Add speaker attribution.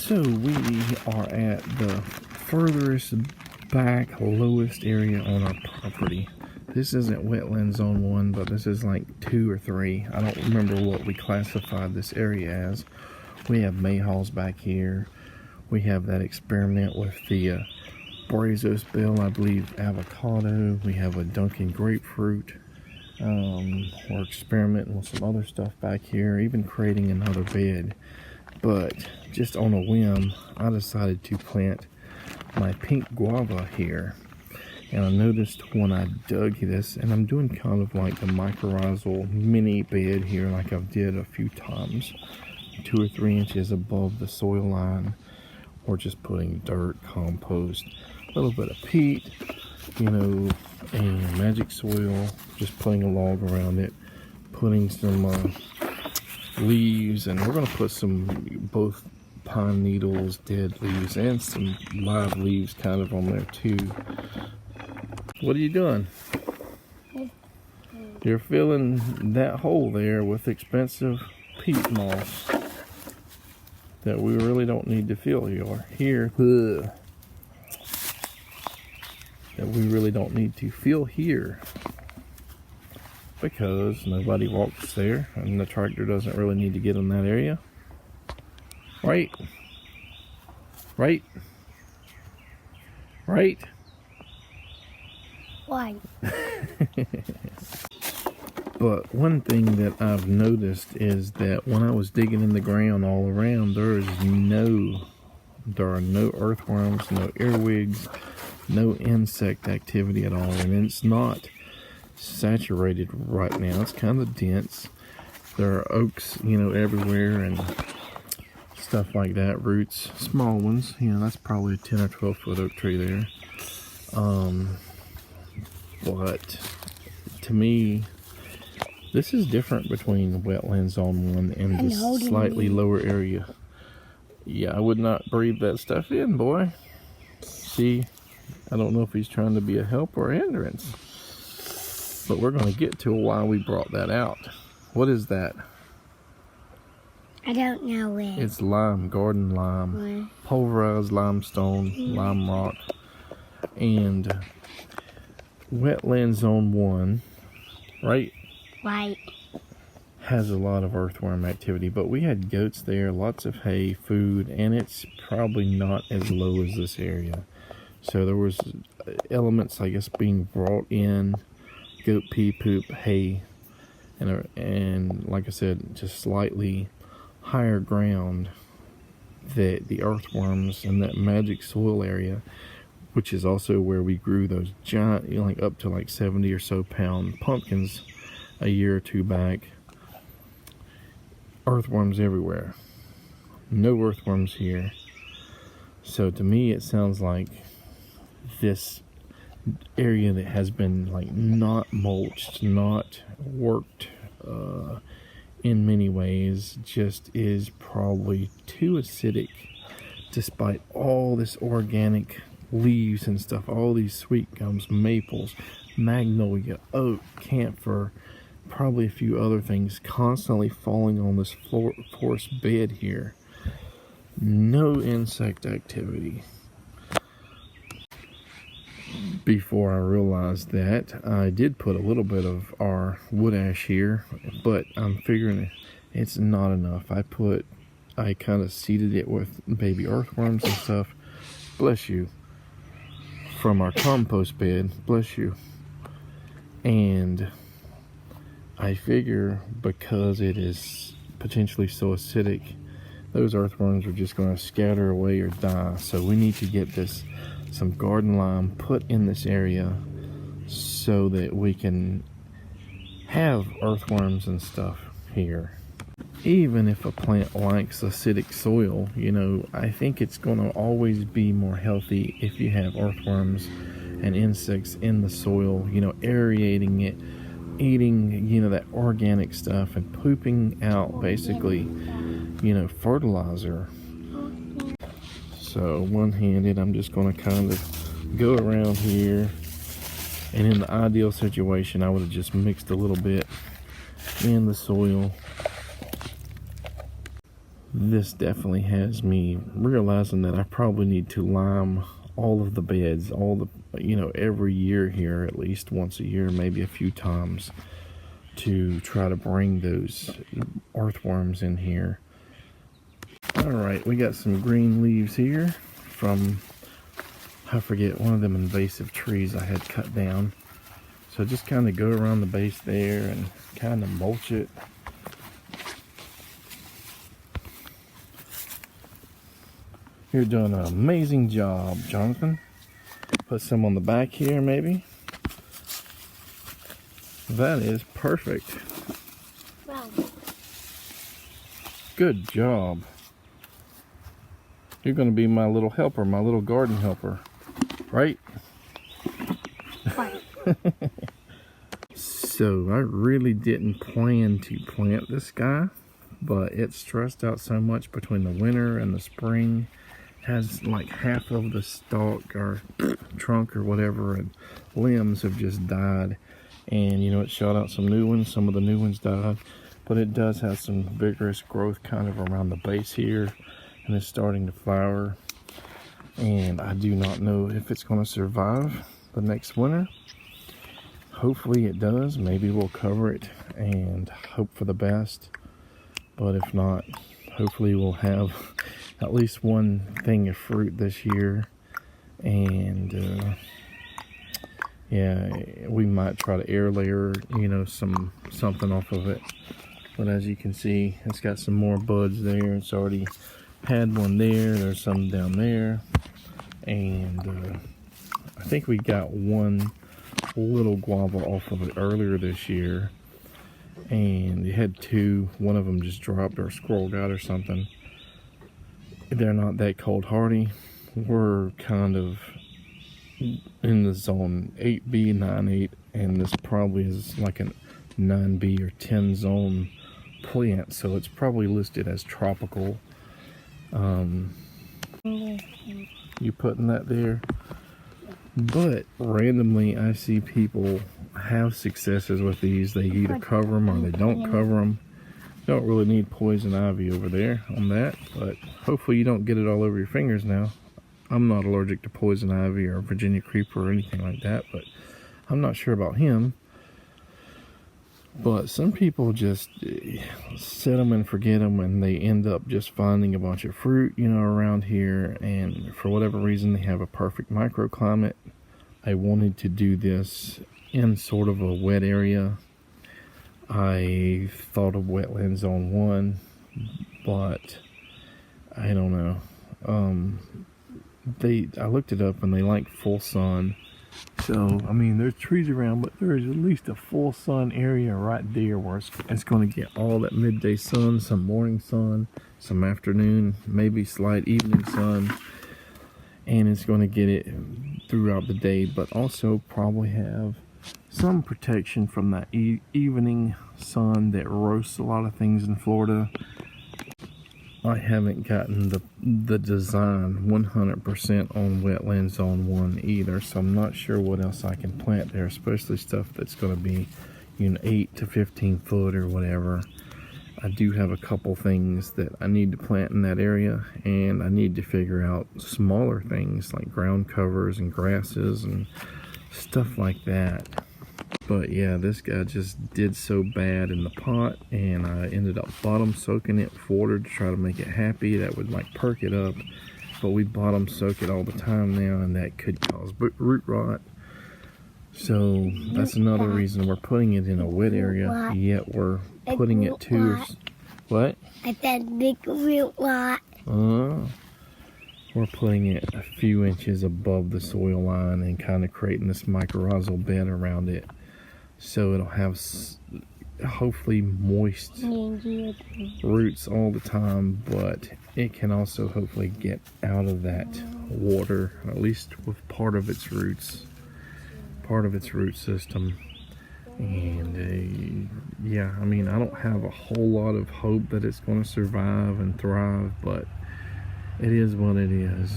Speaker 1: So we are at the furthest back, lowest area on our property. This isn't Wetlands Zone 1, but this is like 2 or 3. I don't remember what we classified this area as. We have mayhaws back here. We have that experiment with the Brazos bill, I believe avocado. We have a Dunkin' grapefruit. We're experimenting with some other stuff back here, even creating another bed. But just on a whim, I decided to plant my pink guava here. And I noticed when I dug this, and I'm doing kind of like a mycorrhizal mini bed here like I've did a few times, 2 or 3 inches above the soil line, or just putting dirt, compost, a little bit of peat, you know, and magic soil, just putting a log around it, putting some leaves, and we're going to put some both pine needles, dead leaves, and some live leaves kind of on there too. What are you doing? You're filling that hole there with expensive peat moss that we really don't need to fill here. That we really don't need to fill here because nobody walks there and the tractor doesn't really need to get in that area. Right? Right? Right?
Speaker 2: Why?
Speaker 1: But one thing that I've noticed is that when I was digging in the ground all around, there are no earthworms, no earwigs, no insect activity at all, and it's not saturated right now. It's kind of dense. There are oaks, you know, everywhere and stuff like that, roots, small ones, you know, that's probably a 10 or 12 foot oak tree there. But to me, this is different between Wetlands Zone 1 and this slightly lower area. Yeah, I would not breathe that stuff in, boy. See, I don't know if he's trying to be a help or a hindrance. But we're going to get to why we brought that out. What is that?
Speaker 2: I don't know where.
Speaker 1: It's lime, garden lime.
Speaker 2: Where?
Speaker 1: Pulverized limestone, lime rock. And Wetlands Zone 1, right?
Speaker 2: Right.
Speaker 1: Has a lot of earthworm activity, but we had goats there, lots of hay, food, and it's probably not as low as this area. So there was elements, I guess, being brought in, goat pee, poop, hay, and like I said, just slightly higher ground that the earthworms and that magic soil area, which is also where we grew those giant, you know, like up to like 70 or so pound pumpkins a year or 2 back. Earthworms everywhere. No earthworms here. So to me it sounds like this area that has been like not mulched, not worked in many ways, just is probably too acidic, despite all this organic leaves and stuff, all these sweet gums, maples, magnolia, oak, camphor, probably a few other things constantly falling on this forest bed here. No insect activity. Before I realized that, I did put a little bit of our wood ash here, but I'm figuring it's not enough. I kind of seeded it with baby earthworms and stuff. Bless you. From our compost bed. Bless you. And I figure because it is potentially so acidic, those earthworms are just going to scatter away or die. So we need to get some garden lime put in this area so that we can have earthworms and stuff here. Even if a plant likes acidic soil, you know, I think it's going to always be more healthy if you have earthworms and insects in the soil, you know, aerating it, eating, you know, that organic stuff and pooping out basically, you know, fertilizer. So one-handed, I'm just going to kind of go around here, and in the ideal situation I would have just mixed a little bit in the soil. this definitely has me realizing that I probably need to lime all of the beds, every year here, at least once a year, maybe a few times, to try to bring those earthworms in here. Alright, we got some green leaves here from, I forget, one of them invasive trees I had cut down. So just kind of go around the base there and kind of mulch it. You're doing an amazing job, Jonathan. Put some on the back here, maybe. That is perfect.
Speaker 2: Wow.
Speaker 1: Good job. You're going to be my little helper, my little garden helper, right?
Speaker 2: Right.
Speaker 1: So I really didn't plan to plant this guy, but it's stressed out so much between the winter and the spring. Has like half of the stalk or trunk or whatever and limbs have just died, and it shot out some new ones. Some of the new ones died, but it does have some vigorous growth kind of around the base here, and it's starting to flower, and I do not know if it's going to survive the next winter. Hopefully it does. Maybe we'll cover it and hope for the best, but if not, hopefully we'll have at least one thing of fruit this year, and yeah, we might try to air layer something off of it. But as you can see, it's got some more buds there. It's already had one there. There's some down there, and I think we got one little guava off of it earlier this year, and it had two. One of them just dropped or squirrel got or something. They're not that cold hardy. We're kind of in the zone 8B, 9-8, and this probably is like a 9B or 10 zone plant, so it's probably listed as tropical. You putting that there? But randomly I see people have successes with these. They either cover them or they don't cover them. Don't really need poison ivy over there on that, but hopefully you don't get it all over your fingers now. I'm not allergic to poison ivy or Virginia creeper or anything like that, but I'm not sure about him. But some people just set them and forget them, and they end up just finding a bunch of fruit, around here, and for whatever reason they have a perfect microclimate. I wanted to do this in sort of a wet area. I thought of Wetlands Zone 1, but I don't know. I looked it up and they like full sun. So, I mean, there's trees around, but there is at least a full sun area right there where it's going to get all that midday sun, some morning sun, some afternoon, maybe slight evening sun. And it's going to get it throughout the day, but also probably have some protection from that evening sun that roasts a lot of things in Florida. I haven't gotten the design 100% on Wetlands Zone 1 either, so I'm not sure what else I can plant there, especially stuff that's going to be 8 to 15 foot or whatever. I do have a couple things that I need to plant in that area, and I need to figure out smaller things like ground covers and grasses and stuff like that. But yeah, this guy just did so bad in the pot, and I ended up bottom soaking it with water to try to make it happy. That would like perk it up, but we bottom soak it all the time now, and that could cause root rot. So that's another reason we're putting it in a wet area, yet we're putting it to... What?
Speaker 2: I said big root rot.
Speaker 1: We're putting it a few inches above the soil line and kind of creating this mycorrhizal bed around it, so it'll have hopefully moist roots all the time, but it can also hopefully get out of that water, at least with part of its root system. And yeah, I mean, I don't have a whole lot of hope that it's going to survive and thrive, but it is what it is.